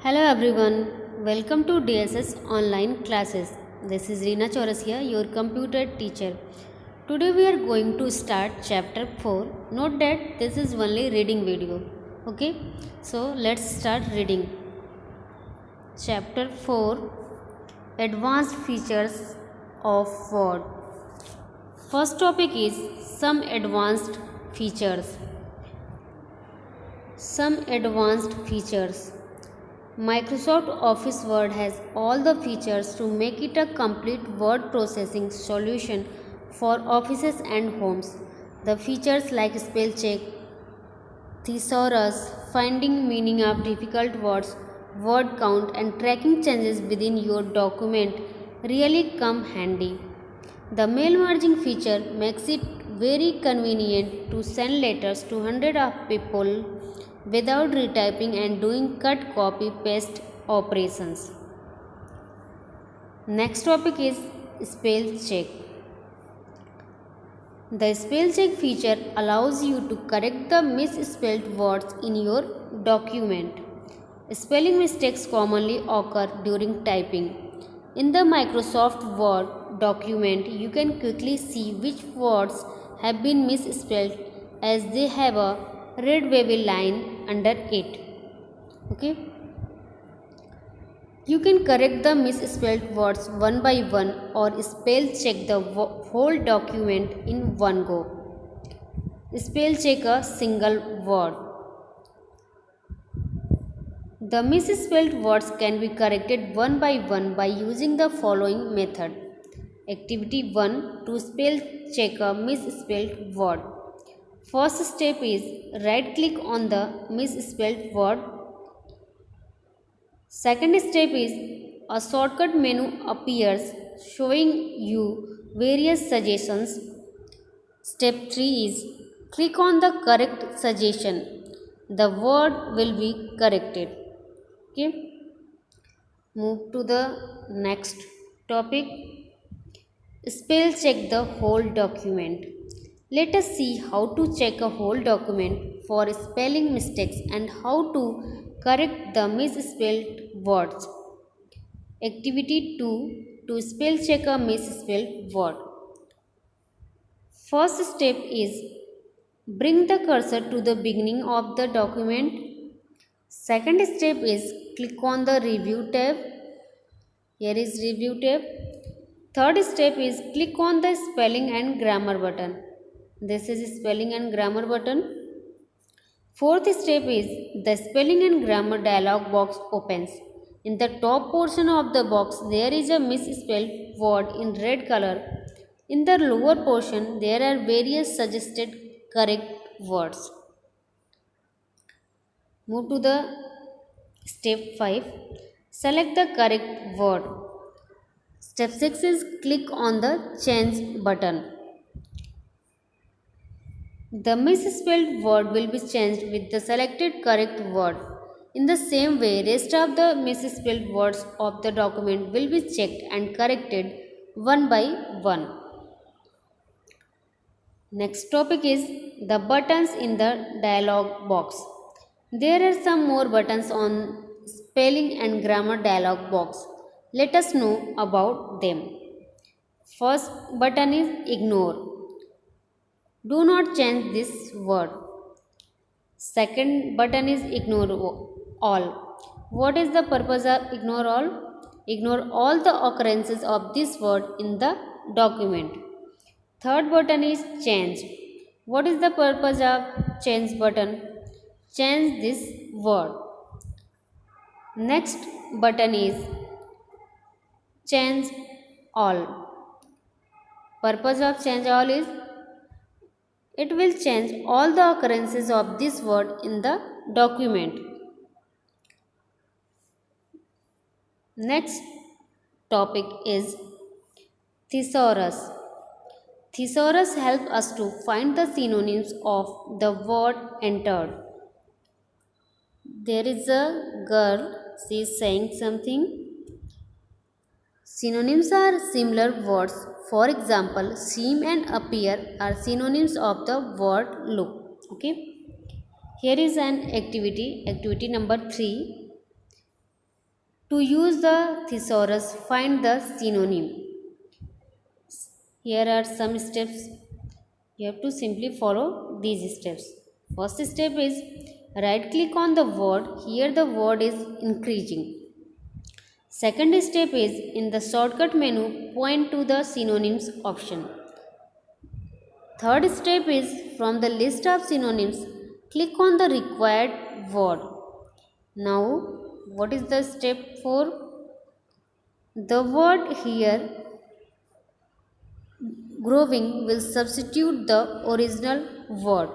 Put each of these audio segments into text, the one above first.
Hello everyone, welcome to DSS online classes. This is Reena Chaurasia, your computer teacher. Today we are going to start chapter 4. Note that this is only reading video. Okay, so let's start reading. Chapter 4, Advanced Features of Word. First topic is some advanced features. Some advanced features. Microsoft Office Word has all the features to make it a complete word processing solution for offices and homes. The features like spell check, thesaurus, finding meaning of difficult words, word count, and tracking changes within your document really come handy. The mail merging feature makes it very convenient to send letters to hundreds of people without retyping and doing cut copy paste operations. Next topic is spell check. The spell check feature allows you to correct the misspelled words in your document. Spelling mistakes commonly occur during typing. In the Microsoft Word document, you can quickly see which words have been misspelled as they have a red wavy line under it. Okay. You can correct the misspelled words one by one or spell check the whole document in one go. Spell check a single word. The misspelled words can be corrected one by one by using the following method. Activity 1 to spell check a misspelled word. First step is right click on the misspelled word. Second step is a shortcut menu appears showing you various suggestions. Step 3 is click on the correct suggestion. The word will be corrected. Okay. Move to the next topic. Spell check the whole document. Let us see how to check a whole document for spelling mistakes and how to correct the misspelled words. Activity 2 to spell check a misspelled word. First step is bring the cursor to the beginning of the document. Second step is click on the review tab. Here is review tab. Third step is click on the spelling and grammar button. This is spelling and grammar button. Fourth step is the spelling and grammar dialog box opens. In the top portion of the box there is a misspelled word in red color. In the lower portion there are various suggested correct words. Move to the step 5. Select the correct word. Step 6 is click on the change button. The misspelled word will be changed with the selected correct word. In the same way, rest of the misspelled words of the document will be checked and corrected one by one. Next topic is the buttons in the dialog box. There are some more buttons on spelling and grammar dialog box. Let us know about them. First button is ignore. Do not change this word. Second button is ignore all. What is the purpose of ignore all? Ignore all the occurrences of this word in the document. Third button is change. What is the purpose of change button? Change this word. Next button is change all. Purpose of change all is it will change all the occurrences of this word in the document. Next topic is thesaurus. Thesaurus help us to find the synonyms of the word entered. There is a girl, she is saying something. Synonyms are similar words. For example, seem and appear are synonyms of the word look. Okay. Here is an activity, activity number 3. To use the thesaurus, find the synonym. Here are some steps. You have to simply follow these steps. First step is right click on the word. Here the word is increasing. Second step is in the shortcut menu, point to the synonyms option. Third step is from the list of synonyms, click on the required word. Now, what is the step 4? The word here growing will substitute the original word.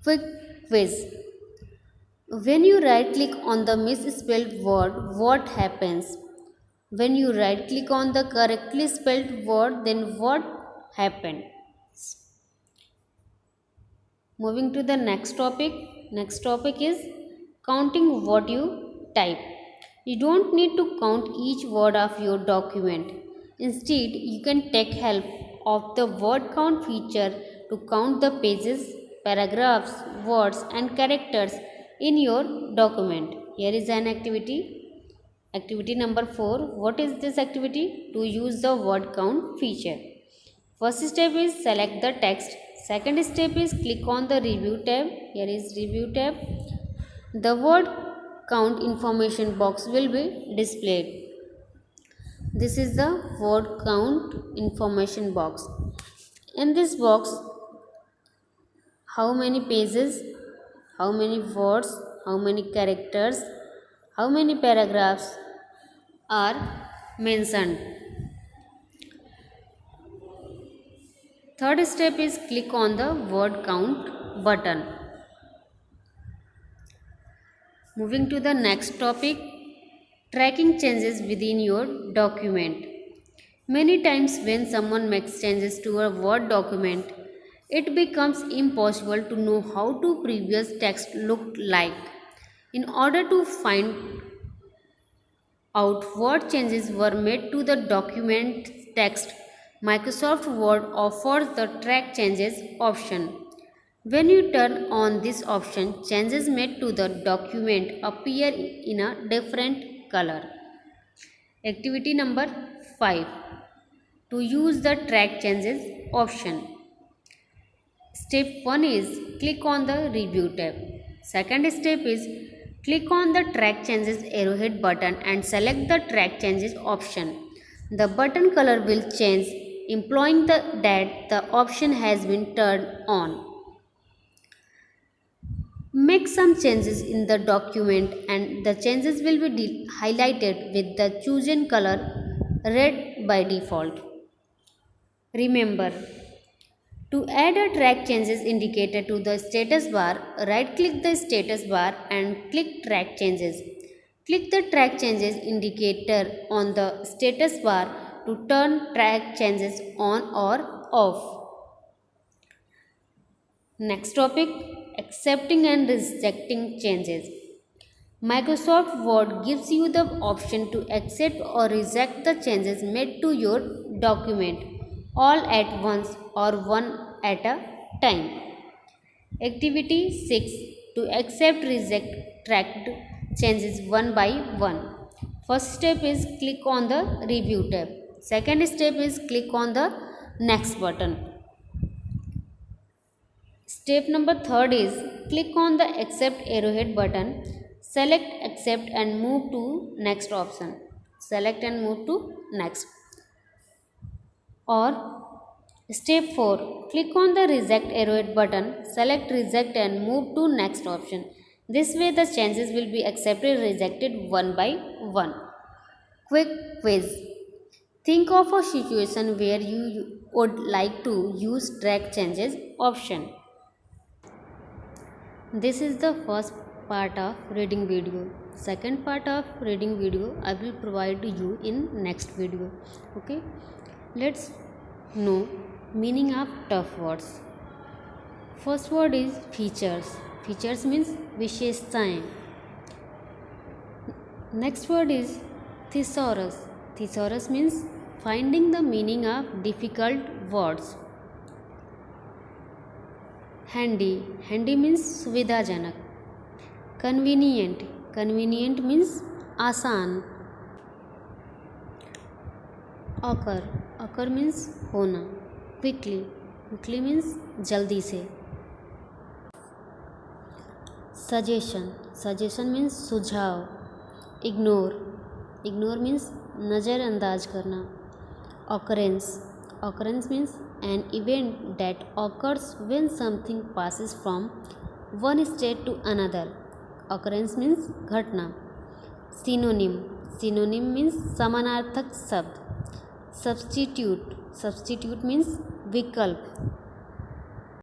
Quick quiz. When you right click on the misspelled word, what happens? When you right click on the correctly spelled word, then what happened? Moving to the next topic. Next topic is counting what you type. You don't need to count each word of your document. Instead, you can take help of the word count feature to count the pages, paragraphs, words and characters in your document. Here is an activity. Activity number 4. What is this activity? To use the word count feature. First step is select the text. Second step is click on the review tab. Here is review tab. The word count information box will be displayed. This is the word count information box. In this box, how many pages, how many words, how many characters, how many paragraphs are mentioned. Third step is click on the word count button. Moving to the next topic, tracking changes within your document. Many times when someone makes changes to a Word document, it becomes impossible to know how to previous text looked like. In order to find out what changes were made to the document text, Microsoft Word offers the Track Changes option. When you turn on this option, changes made to the document appear in a different color. Activity number 5. To use the Track Changes option. Step 1 is click on the Review tab. Second step is click on the Track Changes arrowhead button and select the Track Changes option. The button color will change, implying that the option has been turned on. Make some changes in the document and the changes will be highlighted with the chosen color red by default. Remember, to add a track changes indicator to the status bar, right click the status bar and click track changes. Click the track changes indicator on the status bar to turn track changes on or off. Next topic, accepting and rejecting changes. Microsoft Word gives you the option to accept or reject the changes made to your document all at once or one at a time. Activity 6. To accept reject tracked changes one by one. First step is click on the review tab. Second step is click on the next button. Step number 3 is click on the accept arrowhead button. Select accept and move to next option. Select and move to next. Or step 4, click on the reject arrowhead button. Select reject and move to next option. This way the changes will be accepted rejected one by one. Quick quiz. Think of a situation where you would like to use track changes option. This is the first part of reading video. Second part of reading video I will provide to you in next video. Okay, let's know meaning of tough words. First word is features. Features means visheshtaएं. Next word is thesaurus. Thesaurus means finding the meaning of difficult words. Handy. Handy means सुविधाजनक. Convenient. Convenient means आसान। occur, occur means होना। quickly, quickly means जल्दी से। suggestion, suggestion means सुझाव। ignore, ignore means नज़रअंदाज करना। occurrence, occurrence means an event that occurs when something passes from one state to another। occurrence means घटना। synonym, synonym means समानार्थक शब्द। substitute, substitute means विकल्प।